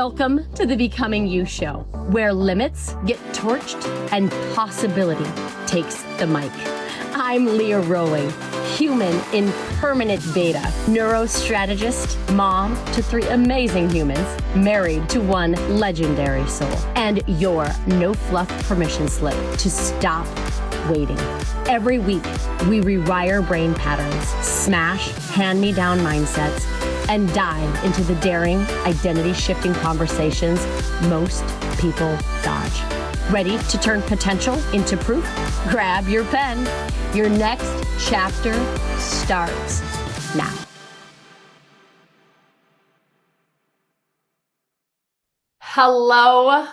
Welcome to the Becoming You Show, where limits get torched and possibility takes the mic. I'm Leah Rowling, human in permanent beta, neurostrategist, mom to 3 amazing humans, married to 1 legendary soul, and your no fluff permission slip to stop waiting. Every week, we rewire brain patterns, smash hand-me-down mindsets, and dive into the daring, identity-shifting conversations most people dodge. Ready to turn potential into proof? Grab your pen. Your next chapter starts now. Hello,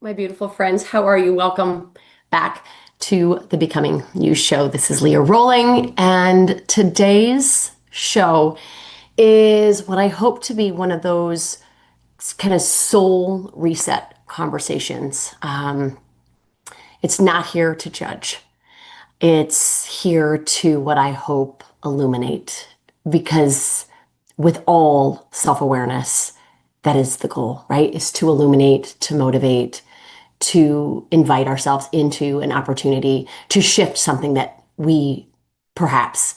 my beautiful friends. How are you? Welcome back to the Becoming You Show. This is Leah Rowling, and today's show is what I hope to be one of those kind of soul reset conversations. It's not here to judge. It's here to, what I hope, illuminate, because with all self-awareness, that is the goal, right? Is to illuminate, to motivate, to invite ourselves into an opportunity to shift something that we perhaps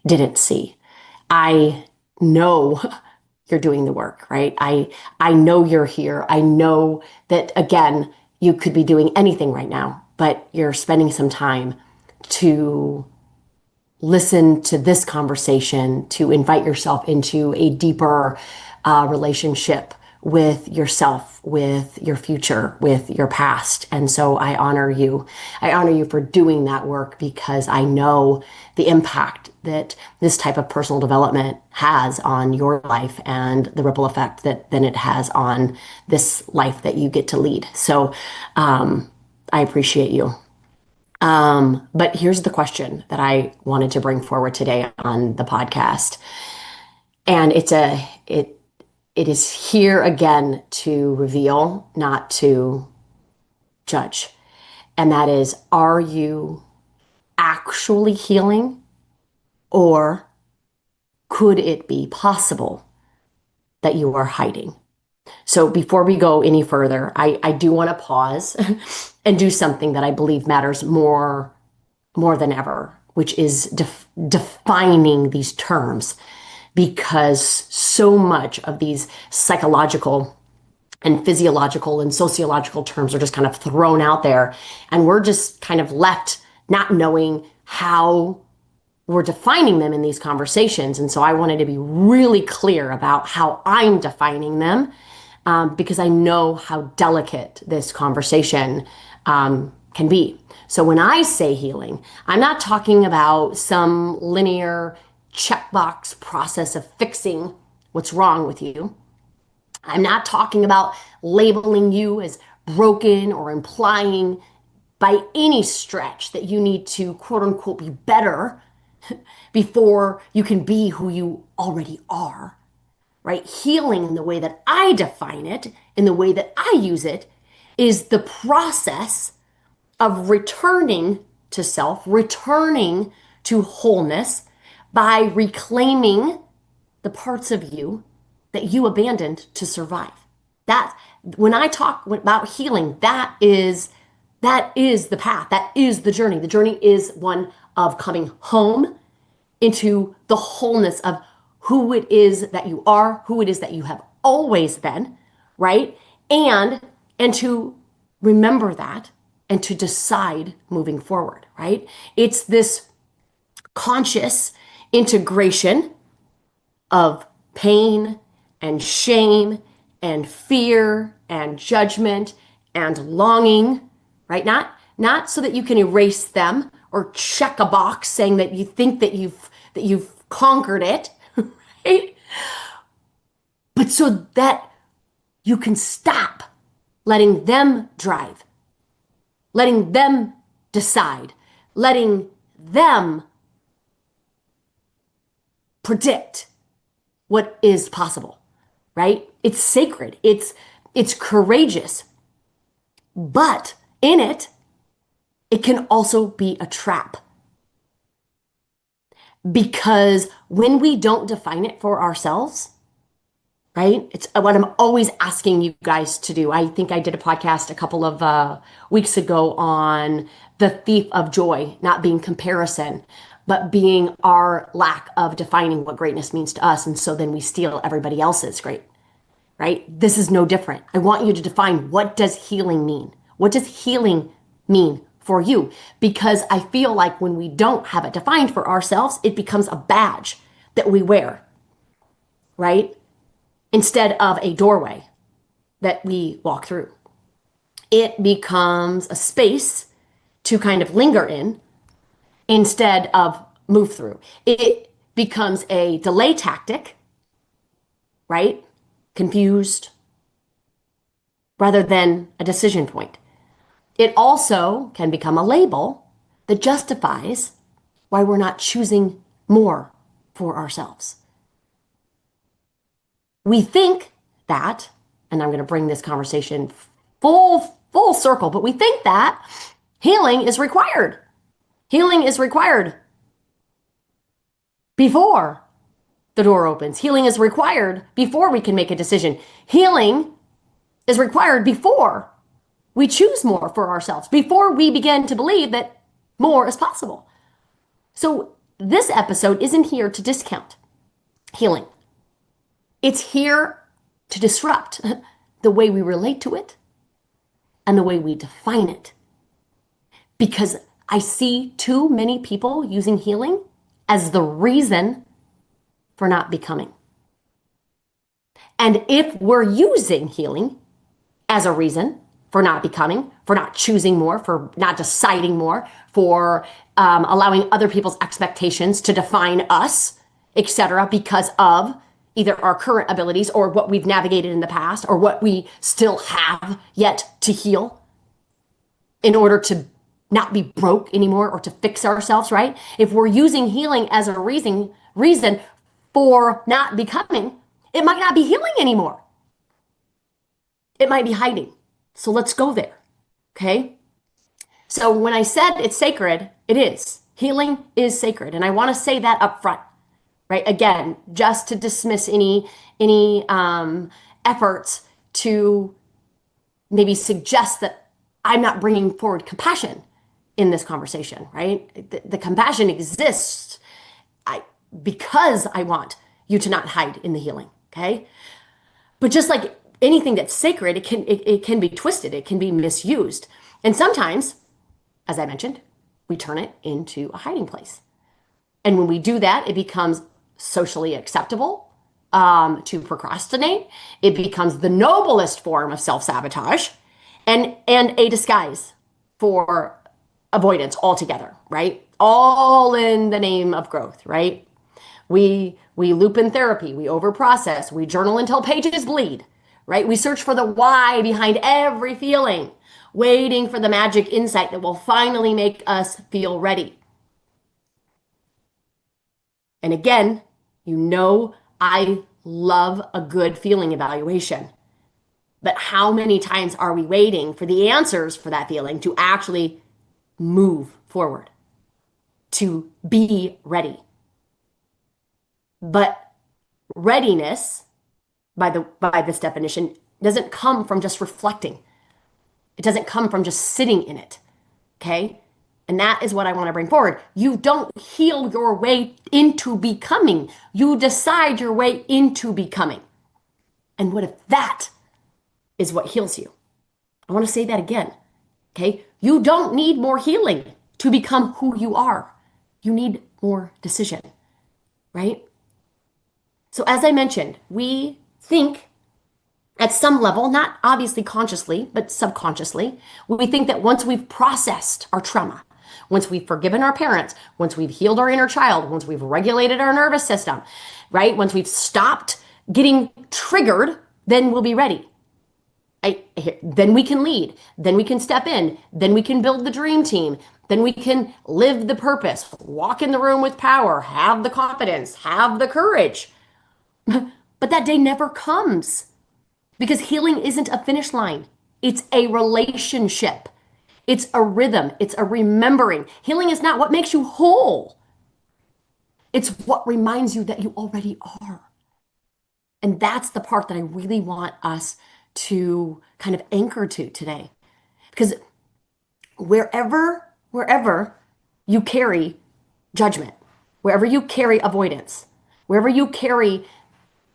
didn't see. I know you're doing the work, right? I know you're here. I know that, again, you could be doing anything right now, but you're spending some time to listen to this conversation, to invite yourself into a deeper relationship with yourself, with your future, with your past. And so I honor you. I honor you for doing that work, because I know the impact that this type of personal development has on your life and the ripple effect that then it has on this life that you get to lead. So I appreciate you. But here's the question that I wanted to bring forward today on the podcast. And it is here again to reveal, not to judge. And that is, are you actually healing, or could it be possible that you are hiding? So before we go any further, I do want to pause and do something that I believe matters more than ever, which is defining these terms. Because so much of these psychological and physiological and sociological terms are just kind of thrown out there, and we're just kind of left not knowing how we're defining them in these conversations. And so I wanted to be really clear about how I'm defining them, because I know how delicate this conversation can be. So when I say healing, I'm not talking about some linear checkbox process of fixing what's wrong with you. I'm not talking about labeling you as broken or implying by any stretch that you need to, quote unquote, be better before you can be who you already are, right? Healing, in the way that I define it, in the way that I use it, is the process of returning to self, returning to wholeness, by reclaiming the parts of you that you abandoned to survive. That, when I talk about healing, that is the path. That is the journey. The journey is one of coming home into the wholeness of who it is that you are, who it is that you have always been, right? And to remember that and to decide moving forward, right? It's this conscious integration of pain and shame and fear and judgment and longing, right? Not so that you can erase them or check a box saying that you think that you've conquered it, right? But so that you can stop letting them drive, letting them decide, letting them predict what is possible, right? It's sacred. It's courageous. But in it can also be a trap. Because when we don't define it for ourselves, right? It's what I'm always asking you guys to do. I think I did a podcast a couple of weeks ago on the thief of joy, not being comparison, but being our lack of defining what greatness means to us. And so then we steal everybody else's great, right? This is no different. I want you to define, what does healing mean? What does healing mean for you? Because I feel like when we don't have it defined for ourselves, it becomes a badge that we wear, right? Instead of a doorway that we walk through. It becomes a space to kind of linger in instead of move through. It becomes a delay tactic, right? Confused rather than a decision point. It also can become a label that justifies why we're not choosing more for ourselves. We think that, and I'm going to bring this conversation full circle, but we think that healing is required. Healing is required before the door opens. Healing is required before we can make a decision. Healing is required before we choose more for ourselves, before we begin to believe that more is possible. So this episode isn't here to discount healing. It's here to disrupt the way we relate to it and the way we define it. Because I see too many people using healing as the reason for not becoming. And if we're using healing as a reason for not becoming, for not choosing more, for not deciding more, for allowing other people's expectations to define us, etc., because of either our current abilities or what we've navigated in the past or what we still have yet to heal in order to not be broke anymore or to fix ourselves, right? If we're using healing as a reason for not becoming, it might not be healing anymore. It might be hiding. So let's go there, okay? So when I said it's sacred, it is. Healing is sacred. And I want to say that up front, right? Again, just to dismiss any efforts to maybe suggest that I'm not bringing forward compassion in this conversation, right? The compassion exists because I want you to not hide in the healing, okay? But just like anything that's sacred, it can be twisted, it can be misused. And sometimes, as I mentioned, we turn it into a hiding place. And when we do that, it becomes socially acceptable to procrastinate. It becomes the noblest form of self-sabotage and a disguise for avoidance altogether, right? All in the name of growth, right? We loop in therapy, we overprocess, we journal until pages bleed, right? We search for the why behind every feeling, waiting for the magic insight that will finally make us feel ready. And again, you know I love a good feeling evaluation. But how many times are we waiting for the answers for that feeling to actually move forward, to be ready? But readiness, by this definition, doesn't come from just reflecting. It doesn't come from just sitting in it, okay? And that is what I want to bring forward. You don't heal your way into becoming. You decide your way into becoming. And what if that is what heals you? I want to say that again, okay? You don't need more healing to become who you are. You need more decision, right? So as I mentioned, we think at some level, not obviously consciously, but subconsciously, we think that once we've processed our trauma, once we've forgiven our parents, once we've healed our inner child, once we've regulated our nervous system, right? Once we've stopped getting triggered, then we'll be ready. Then we can lead, then we can step in, then we can build the dream team, then we can live the purpose, walk in the room with power, have the confidence, have the courage. But that day never comes because healing isn't a finish line. It's a relationship. It's a rhythm. It's a remembering. Healing is not what makes you whole. It's what reminds you that you already are. And that's the part that I really want us to kind of anchor to today. Because wherever you carry judgment, wherever you carry avoidance, wherever you carry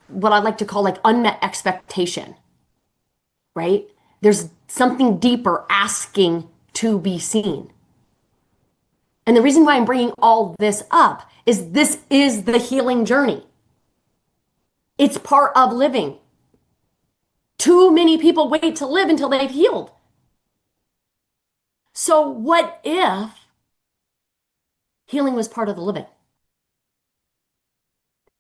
what I like to call like unmet expectation, right? There's something deeper asking to be seen. And the reason why I'm bringing all this up is this is the healing journey. It's part of living. Too many people wait to live until they've healed. So what if healing was part of the living?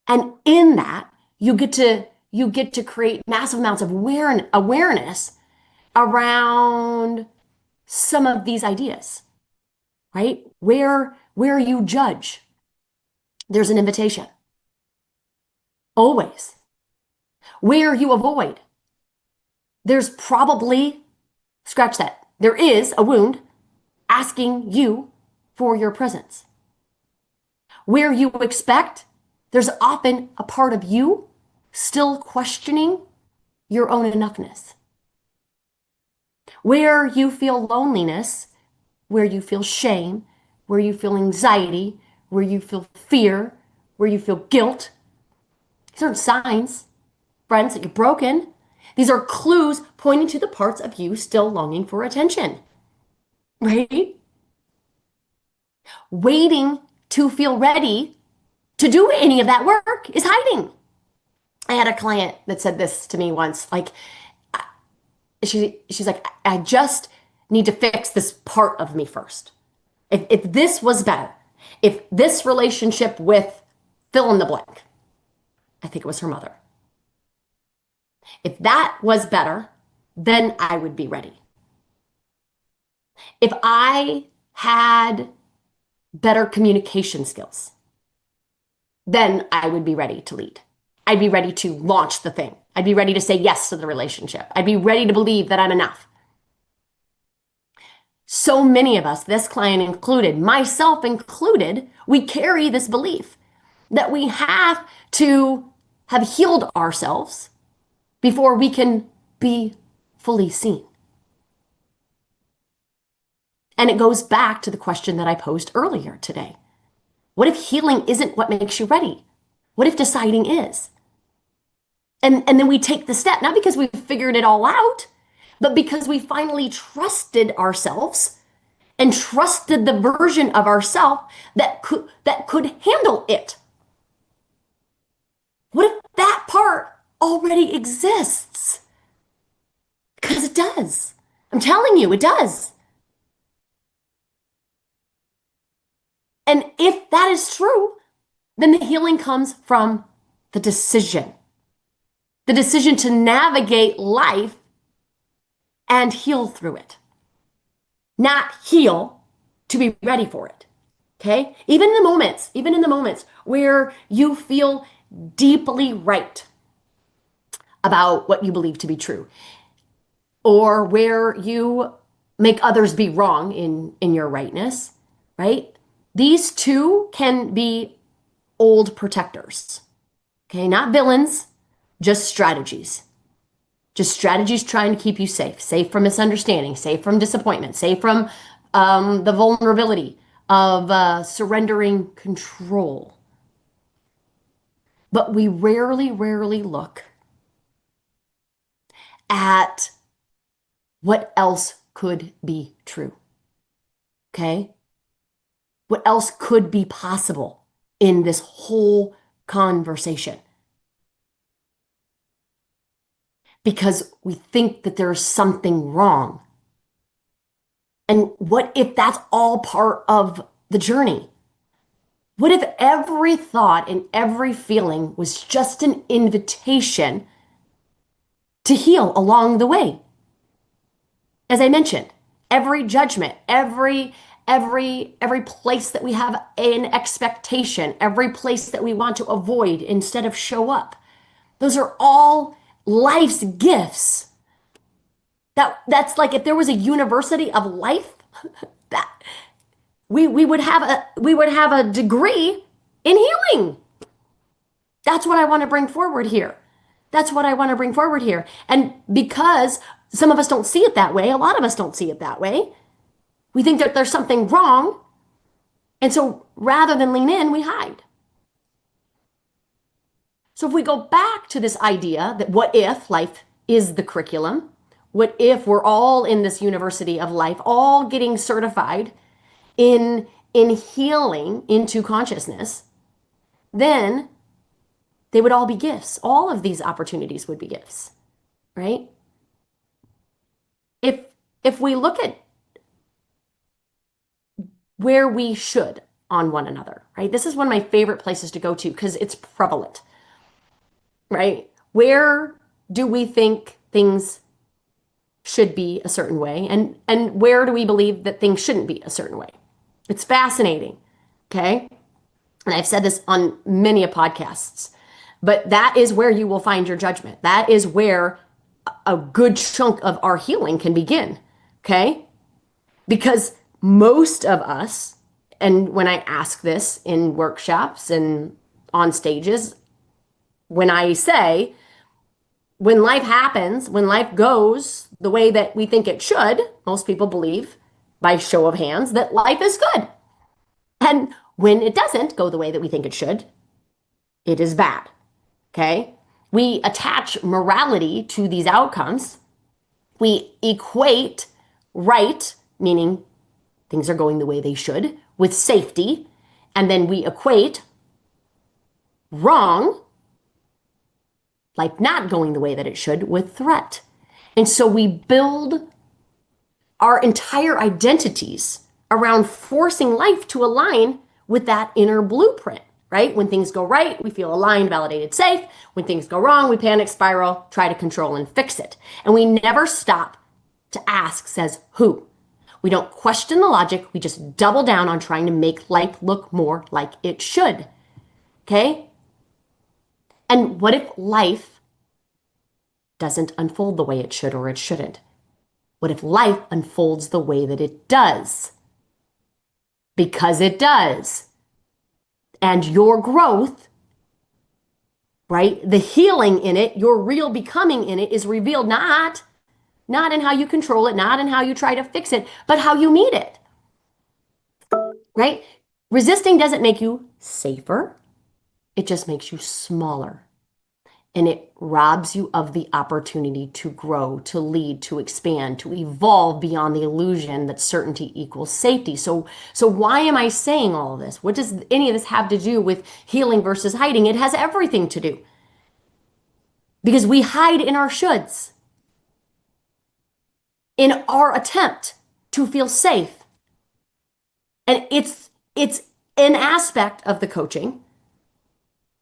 And in that, you get to create massive amounts of awareness around some of these ideas, right? Where you judge, there's an invitation. Always. Where you avoid, there's probably, scratch that, there is a wound asking you for your presence. Where you expect, there's often a part of you still questioning your own enoughness. Where you feel loneliness, where you feel shame, where you feel anxiety, where you feel fear, where you feel guilt, these aren't signs, friends, that you're broken. These are clues pointing to the parts of you still longing for attention, right? Waiting to feel ready to do any of that work is hiding. I had a client that said this to me once, like she's like, I just need to fix this part of me first. If this was better, if this relationship with fill in the blank, I think it was her mother. If that was better, then I would be ready. If I had better communication skills, then I would be ready to lead. I'd be ready to launch the thing. I'd be ready to say yes to the relationship. I'd be ready to believe that I'm enough. So many of us, this client included, myself included, we carry this belief that we have to have healed ourselves before we can be fully seen. And it goes back to the question that I posed earlier today. What if healing isn't what makes you ready? What if deciding is? And then we take the step, not because we've figured it all out, but because we finally trusted ourselves and trusted the version of ourselves that could handle it. What if that part already exists? Because it does. I'm telling you, it does. And if that is true, then the healing comes from the decision to navigate life and heal through it, not heal to be ready for it. Okay? Even in the moments where you feel deeply right about what you believe to be true, or where you make others be wrong in your rightness, right? These two can be old protectors. Okay, not villains, just strategies. Just strategies trying to keep you safe from misunderstanding, safe from disappointment, safe from the vulnerability of surrendering control. But we rarely look at what else could be true. Okay? What else could be possible in this whole conversation? Because we think that there's something wrong. And what if that's all part of the journey? What if every thought and every feeling was just an invitation to heal along the way? As I mentioned, every judgment, every place that we have an expectation, every place that we want to avoid instead of show up, those are all life's gifts. That's like if there was a university of life, that we would have a degree in healing. That's what I want to bring forward here. That's what I want to bring forward here. And because some of us don't see it that way, a lot of us don't see it that way, we think that there's something wrong. And so rather than lean in, we hide. So if we go back to this idea that what if life is the curriculum? What if we're all in this university of life, all getting certified in healing into consciousness, then they would all be gifts. All of these opportunities would be gifts, right? If if we look at where we should on one another, right? This is one of my favorite places to go to because it's prevalent, right? Where do we think things should be a certain way and where do we believe that things shouldn't be a certain way? It's fascinating, okay? And I've said this on many a podcasts, but that is where you will find your judgment. That is where a good chunk of our healing can begin, okay? Because most of us, and when I ask this in workshops and on stages, when I say, when life happens, when life goes the way that we think it should, most people believe by show of hands that life is good. And when it doesn't go the way that we think it should, it is bad. Okay? We attach morality to these outcomes. We equate right, meaning things are going the way they should, with safety. And then we equate wrong, like not going the way that it should, with threat. And so we build our entire identities around forcing life to align with that inner blueprint, right? When things go right, we feel aligned, validated, safe. When things go wrong, we panic, spiral, try to control and fix it. And we never stop to ask, says who? We don't question the logic. We just double down on trying to make life look more like it should. Okay? And what if life doesn't unfold the way it should or it shouldn't? What if life unfolds the way that it does? Because it does. And your growth, right? The healing in it, your real becoming in it is revealed not in how you control it, not in how you try to fix it, but how you meet it. Right? Resisting doesn't make you safer. It just makes you smaller. And it robs you of the opportunity to grow, to lead, to expand, to evolve beyond the illusion that certainty equals safety. So why am I saying all of this? What does any of this have to do with healing versus hiding? It has everything to do. Because we hide in our shoulds, in our attempt to feel safe. And it's an aspect of the coaching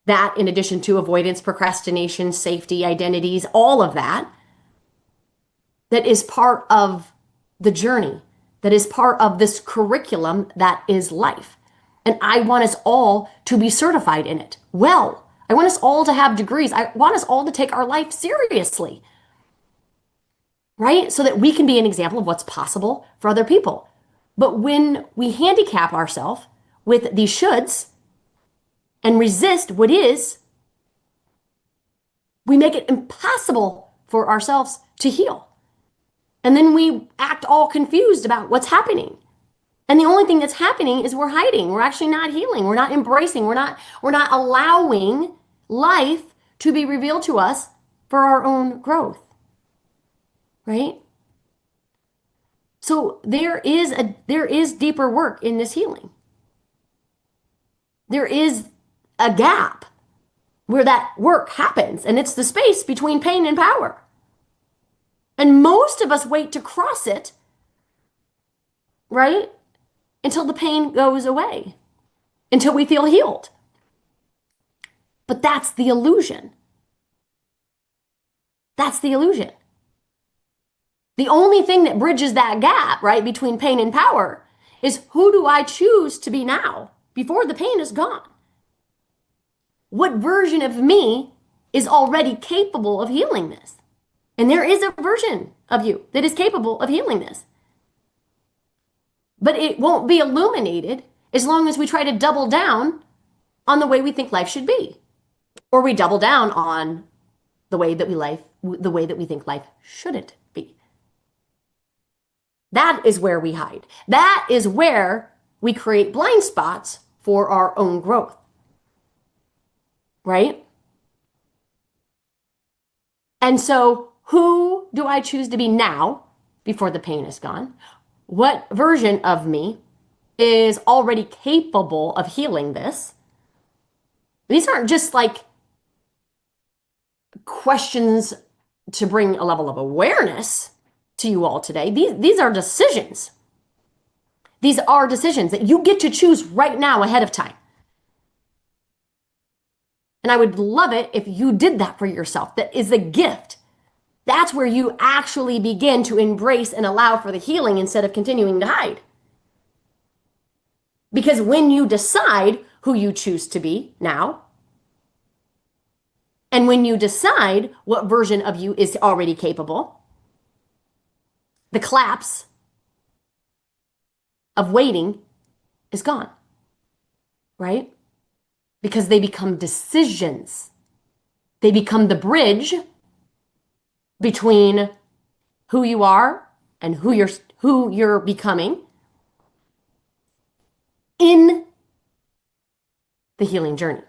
that, in addition to avoidance, procrastination, safety, identities, all of that, that is part of the journey, that is part of this curriculum that is life. And I want us all to be certified in it. Well, I want us all to have degrees. I want us all to take our life seriously, right? So that we can be an example of what's possible for other people. But when we handicap ourselves with these shoulds, and resist what is, we make it impossible for ourselves to heal. And then we act all confused about what's happening. And the only thing that's happening is we're hiding. We're actually not healing. We're not embracing. We're not allowing life to be revealed to us for our own growth. Right? So there is deeper work in this healing. There is a gap where that work happens, and it's the space between pain and power. And most of us wait to cross it, right? Until the pain goes away, until we feel healed. But that's the illusion. That's the illusion. The only thing that bridges that gap, right, between pain and power is who do I choose to be now before the pain is gone? What version of me is already capable of healing this? And there is a version of you that is capable of healing this. But it won't be illuminated as long as we try to double down on the way we think life should be. Or we double down on the way that we think life shouldn't be. That is where we hide. That is where we create blind spots for our own growth, right? And so, who do I choose to be now before the pain is gone? What version of me is already capable of healing this? These aren't just like questions to bring a level of awareness to you all today. These are decisions. These are decisions that you get to choose right now ahead of time. And I would love it if you did that for yourself. That is a gift. That's where you actually begin to embrace and allow for the healing instead of continuing to hide. Because when you decide who you choose to be now, and when you decide what version of you is already capable, the collapse of waiting is gone, right? Because they become decisions. They become the bridge between who you are and who you're becoming in the healing journey.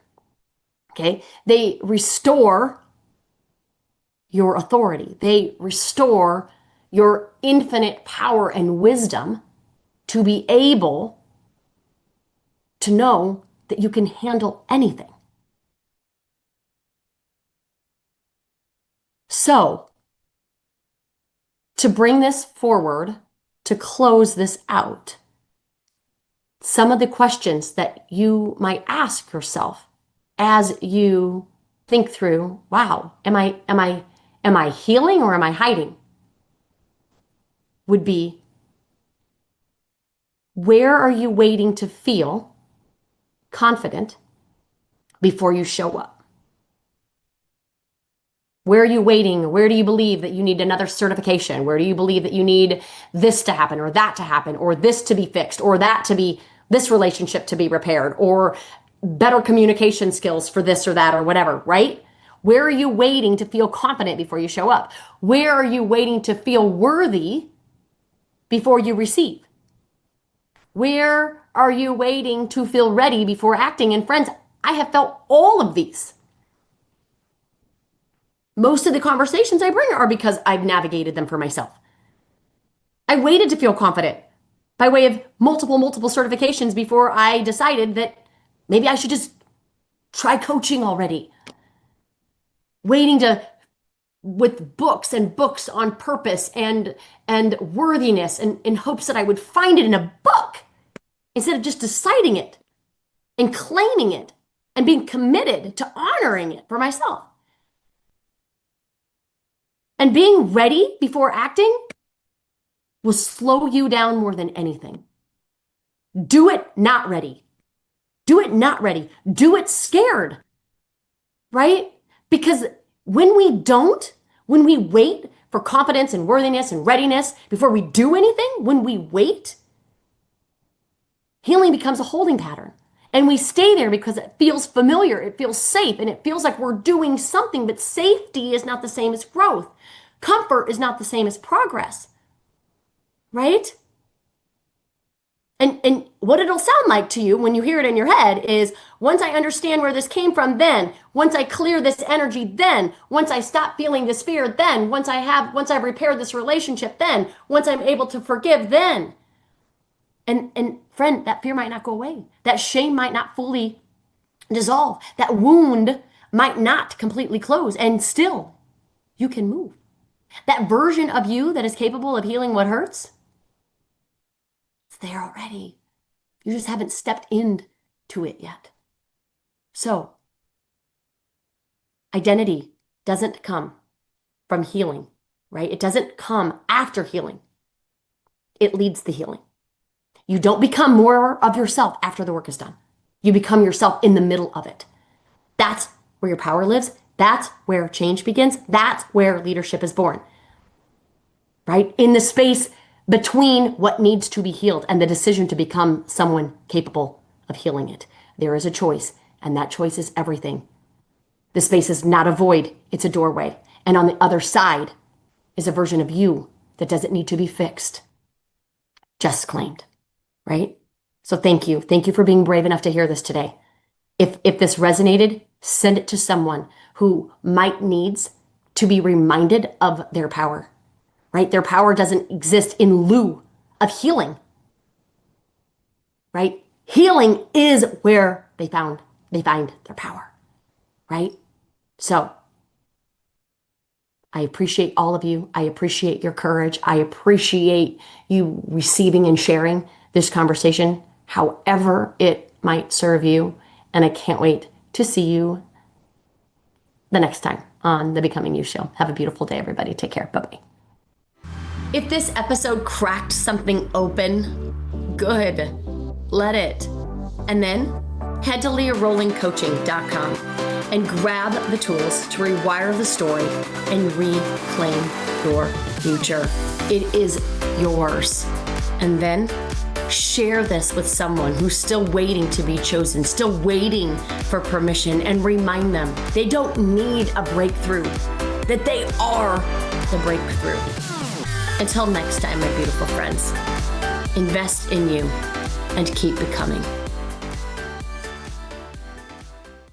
Okay? They restore your authority. They restore your infinite power and wisdom to be able to know that you can handle anything. So, to bring this forward, to close this out, some of the questions that you might ask yourself as you think through, wow, am I healing or am I hiding? Would be, where are you waiting to feel confident before you show up? Where are you waiting? Where do you believe that you need another certification? Where do you believe that you need this to happen or that to happen or this to be fixed or that to be, this relationship to be repaired or better communication skills for this or that or whatever, right? Where are you waiting to feel confident before you show up? Where are you waiting to feel worthy before you receive? Where are you waiting to feel ready before acting? And friends, I have felt all of these. Most of the conversations I bring are because I've navigated them for myself. I waited to feel confident by way of multiple certifications before I decided that maybe I should just try coaching already. Waiting to, with books and books on purpose and worthiness and in hopes that I would find it in a book instead of just deciding it and claiming it and being committed to honoring it for myself. And being ready before acting will slow you down more than anything. Do it not ready. Do it not ready. Do it scared, right? Because when we wait for confidence and worthiness and readiness before we do anything, when we wait, healing becomes a holding pattern. And we stay there because it feels familiar, it feels safe, and it feels like we're doing something, but safety is not the same as growth. Comfort is not the same as progress, right? And what it'll sound like to you when you hear it in your head is, once I understand where this came from, then, once I clear this energy, then, once I stop feeling this fear, then, once I've repaired this relationship, then, once I'm able to forgive, then. And friend, that fear might not go away. That shame might not fully dissolve. That wound might not completely close, and still you can move. That version of you that is capable of healing what hurts, it's there already. You just haven't stepped into it yet. So, identity doesn't come from healing, right? It doesn't come after healing. It leads the healing. You don't become more of yourself after the work is done. You become yourself in the middle of it. That's where your power lives. That's where change begins. That's where leadership is born, right? In the space between what needs to be healed and the decision to become someone capable of healing it. There is a choice, and that choice is everything. The space is not a void, it's a doorway. And on the other side is a version of you that doesn't need to be fixed, just claimed, right? So thank you. Thank you for being brave enough to hear this today. If this resonated, send it to someone who might needs to be reminded of their power, right? Their power doesn't exist in lieu of healing, right? Healing is where they find their power, right? So I appreciate all of you. I appreciate your courage. I appreciate you receiving and sharing this conversation, however it might serve you. And I can't wait to see you the next time on the Becoming You show. Have a beautiful day, everybody. Take care. Bye-bye. If this episode cracked something open, good. Let it. And then head to leahrollingcoaching.com and grab the tools to rewire the story and reclaim your future. It is yours. And then share this with someone who's still waiting to be chosen, still waiting for permission, and remind them they don't need a breakthrough, that they are the breakthrough. Until next time, my beautiful friends, invest in you and keep becoming.